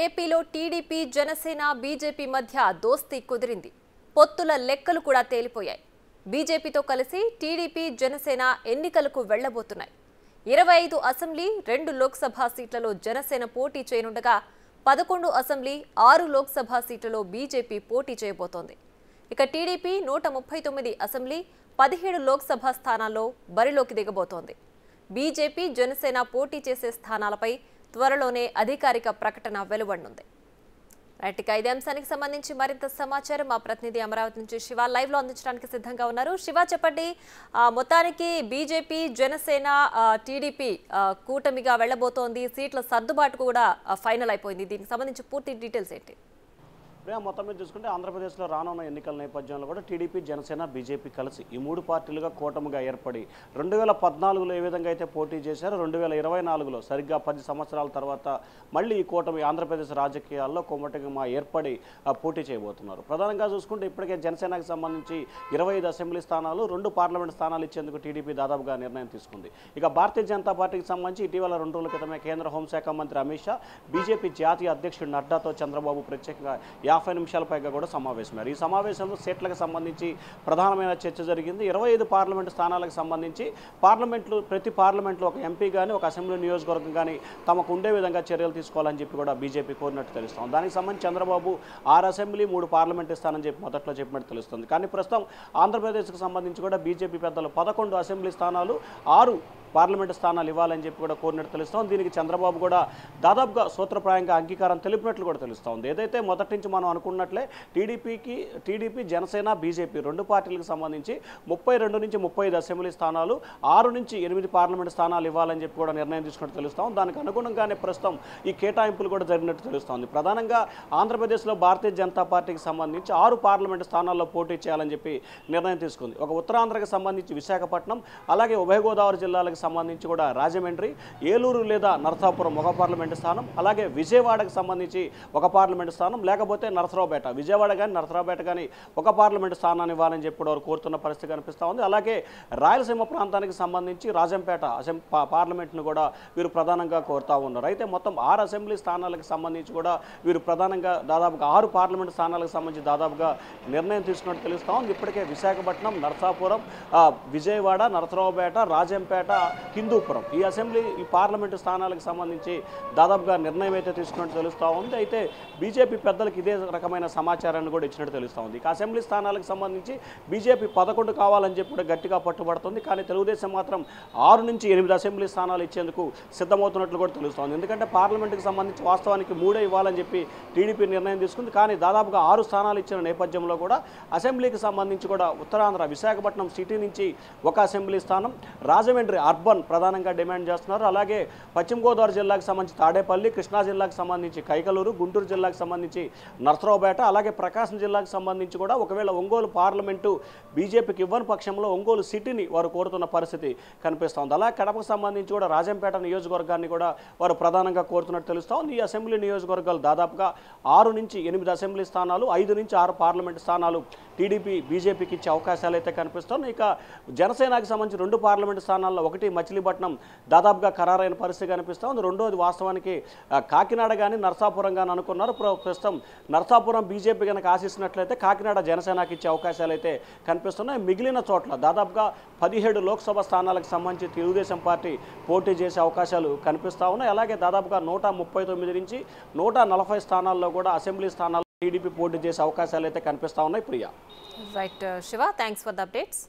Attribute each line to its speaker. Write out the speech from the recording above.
Speaker 1: ఏపీలో TDP Janasena BJP మధ్య దోస్తీ కుదిరింది. పొత్తుల లెక్కలు కూడా తేలిపోయాయి. బీజేపీతో కలిసి టీడీపీ జనసేన ఎన్నికలకు వెళ్లబోతున్నాయి. 25 అసెంబ్లీ 2 లోక్సభ సీట్లలో జనసేన పోటీ చేయనుండగా 11 అసెంబ్లీ 6 లోక్సభ సీట్లలో బీజేపీ పోటీ చేయబోతోంది. ఇక టీడీపీ 139 అసెంబ్లీ 17 లోక్సభ స్థానాల్లో బరిలోకి దిగబోతోంది. బీజేపీ జనసేన పోటీ చేసే స్థానాలపై త్వరలోనే అధికారిక ప్రకటన వెలువడనుంది. రైట్, ఇక ఇదే అంశానికి సంబంధించి మరింత సమాచారం మా ప్రతినిధి అమరావతి నుంచి శివ లైవ్ లో అందించడానికి సిద్ధంగా ఉన్నారు. శివ, చెప్పండి, మొత్తానికి బీజేపీ జనసేన టీడీపీ కూటమిగా వెళ్లబోతోంది. సీట్ల సర్దుబాటు కూడా ఫైనల్ అయిపోయింది. దీనికి సంబంధించి పూర్తి డీటెయిల్స్ ఏంటి?
Speaker 2: మొత్తం మీద చూసుకుంటే ఆంధ్రప్రదేశ్లో రానున్న ఎన్నికల నేపథ్యంలో కూడా టీడీపీ జనసేన బీజేపీ కలిసి ఈ 3 పార్టీలుగా కూటమిగా ఏర్పడి 2014లో ఏ విధంగా అయితే పోటీ చేశారో 2024లో సరిగ్గా 10 సంవత్సరాల తర్వాత మళ్ళీ ఈ కూటమి ఆంధ్రప్రదేశ్ రాజకీయాల్లో కొమ్మటిగా ఏర్పడి పోటీ చేయబోతున్నారు. ప్రధానంగా చూసుకుంటే ఇప్పటికే జనసేనకు సంబంధించి 25 అసెంబ్లీ స్థానాలు 2 పార్లమెంట్ స్థానాలు ఇచ్చేందుకు టీడీపీ దాదాపుగా నిర్ణయం తీసుకుంది. ఇక భారతీయ జనతా పార్టీకి సంబంధించి ఇటీవల 2 రోజుల క్రితమే కేంద్ర హోంశాఖ మంత్రి అమిత్ షా బీజేపీ జాతీయ అధ్యక్షుడు నడ్డాతో చంద్రబాబు ప్రత్యేకంగా 50 నిమిషాల పైగా కూడా సమావేశమయ్యారు. ఈ సమావేశంలో సీట్లకు సంబంధించి ప్రధానమైన చర్చ జరిగింది. 25 పార్లమెంటు స్థానాలకు సంబంధించి ప్రతి పార్లమెంట్లో ఒక ఎంపీ కానీ ఒక అసెంబ్లీ నియోజకవర్గం కానీ తమకు ఉండే విధంగా చర్యలు తీసుకోవాలని చెప్పి కూడా బీజేపీ కోరినట్టు తెలుస్తాం. దానికి సంబంధించి చంద్రబాబు 6 అసెంబ్లీ 3 పార్లమెంట్ ఇస్తానని చెప్పి మొదట్లో చెప్పినట్టు తెలుస్తుంది. కానీ ప్రస్తుతం ఆంధ్రప్రదేశ్కు సంబంధించి కూడా బీజేపీ పెద్దలు 11 అసెంబ్లీ స్థానాలు 6 పార్లమెంటు స్థానాలు ఇవ్వాలని చెప్పి కూడా కోరినట్టు తెలుస్తాం. దీనికి చంద్రబాబు కూడా దాదాపుగా సూత్రప్రాయంగా అంగీకారం తెలిపినట్లు కూడా తెలుస్తోంది. ఏదైతే మొదటి నుంచి మనం అనుకున్నట్లే టీడీపీ జనసేన బీజేపీ 2 పార్టీలకు సంబంధించి 32 నుంచి 35 అసెంబ్లీ స్థానాలు 6 నుంచి 8 పార్లమెంటు స్థానాలు ఇవ్వాలని చెప్పి కూడా నిర్ణయం తీసుకున్నట్టు తెలుస్తాం. దానికి అనుగుణంగానే ప్రస్తుతం ఈ కేటాయింపులు కూడా జరిగినట్టు తెలుస్తోంది. ప్రధానంగా ఆంధ్రప్రదేశ్లో భారతీయ జనతా పార్టీకి సంబంధించి 6 పార్లమెంటు స్థానాల్లో పోటీ చేయాలని చెప్పి నిర్ణయం తీసుకుంది. ఒక ఉత్తరాంధ్రకు సంబంధించి విశాఖపట్నం, అలాగే ఉభయ గోదావరి జిల్లాలకు సంబంధించి కూడా రాజమండ్రి, ఏలూరు లేదా నరసాపురం ఒక పార్లమెంటు స్థానం, అలాగే విజయవాడకు సంబంధించి ఒక పార్లమెంటు స్థానం, లేకపోతే నరసరావుపేట, విజయవాడ కానీ నరసరావుపేట కానీ ఒక పార్లమెంటు స్థానాన్ని ఇవ్వాలని చెప్పి వారు కోరుతున్న పరిస్థితి కనిపిస్తూ ఉంది. అలాగే రాయలసీమ ప్రాంతానికి సంబంధించి రాజంపేట పార్లమెంట్ను కూడా వీరు ప్రధానంగా కోరుతూ ఉన్నారు. అయితే మొత్తం 6 అసెంబ్లీ స్థానాలకు సంబంధించి కూడా వీరు ప్రధానంగా దాదాపుగా 6 పార్లమెంటు స్థానాలకు సంబంధించి దాదాపుగా నిర్ణయం తీసుకున్నట్టు తెలుస్తూ ఉంది. ఇప్పటికే విశాఖపట్నం, నరసాపురం, విజయవాడ, నరసరావుపేట, రాజంపేట, హిందూపురం ఈ పార్లమెంటు స్థానాలకు సంబంధించి దాదాపుగా నిర్ణయం అయితే తీసుకున్నట్టు తెలుస్తూ ఉంది. అయితే బీజేపీ పెద్దలకు ఇదే రకమైన సమాచారాన్ని కూడా ఇచ్చినట్టు తెలుస్తూ ఉంది. ఇక అసెంబ్లీ స్థానాలకు సంబంధించి బీజేపీ 11 కావాలని చెప్పి కూడా గట్టిగా పట్టుబడుతుంది. కానీ తెలుగుదేశం మాత్రం 6 నుంచి 8 అసెంబ్లీ స్థానాలు ఇచ్చేందుకు సిద్ధమవుతున్నట్లు కూడా తెలుస్తోంది. ఎందుకంటే పార్లమెంటుకు సంబంధించి వాస్తవానికి 3 ఇవ్వాలని చెప్పి టీడీపీ నిర్ణయం తీసుకుంది. కానీ దాదాపుగా 6 స్థానాలు ఇచ్చిన నేపథ్యంలో కూడా అసెంబ్లీకి సంబంధించి కూడా ఉత్తరాంధ్ర విశాఖపట్నం సిటీ నుంచి ఒక అసెంబ్లీ స్థానం, రాజమండ్రి అర్బన్ ప్రధానంగా డిమాండ్ చేస్తున్నారు. అలాగే పశ్చిమ గోదావరి జిల్లాకు సంబంధించి తాడేపల్లి, కృష్ణా జిల్లాకు సంబంధించి కైకలూరు, గుంటూరు జిల్లాకు సంబంధించి నరసరావుపేట, అలాగే ప్రకాశం జిల్లాకు సంబంధించి కూడా ఒకవేళ ఒంగోలు పార్లమెంటు బీజేపీకి ఇవ్వని పక్షంలో ఒంగోలు సిటీని వారు కోరుతున్న పరిస్థితి కనిపిస్తోంది. అలాగే కడపకు సంబంధించి కూడా రాజంపేట నియోజకవర్గాన్ని కూడా వారు ప్రధానంగా కోరుతున్నట్టు తెలుస్తోంది. ఈ అసెంబ్లీ నియోజకవర్గాలు దాదాపుగా 6 నుంచి 8 అసెంబ్లీ స్థానాలు, 5 నుంచి 6 పార్లమెంటు స్థానాలు టీడీపీ బీజేపీకి ఇచ్చే అవకాశాలు అయితే కనిపిస్తున్నాయి. ఇక జనసేనకు సంబంధించి 2 పార్లమెంటు స్థానాల్లో ఒకటి మచిలీపట్నం దాదాపుగా ఖరారైన పరిస్థితి కనిపిస్తోంది. రెండోది వాస్తవానికి కాకినాడ కానీ నరసాపురం కానీ అనుకున్నారు. ప్రస్తుతం నరసాపురం బీజేపీ కనుక ఆశిస్తున్నట్లయితే కాకినాడ జనసేనకి ఇచ్చే అవకాశాలు అయితే కనిపిస్తున్నాయి. మిగిలిన చోట్ల దాదాపుగా 17 లోక్సభ స్థానాలకు సంబంధించి తెలుగుదేశం పార్టీ పోటీ చేసే అవకాశాలు కనిపిస్తూ ఉన్నాయి. అలాగే దాదాపుగా 139 నుంచి 140 స్థానాల్లో కూడా అసెంబ్లీ స్థానాల్లో టీడీపీ పోటీ చేసే అవకాశాలు అయితే కనిపిస్తూ ఉన్నాయి. Priya.
Speaker 1: Right Shiva, thanks for the updates.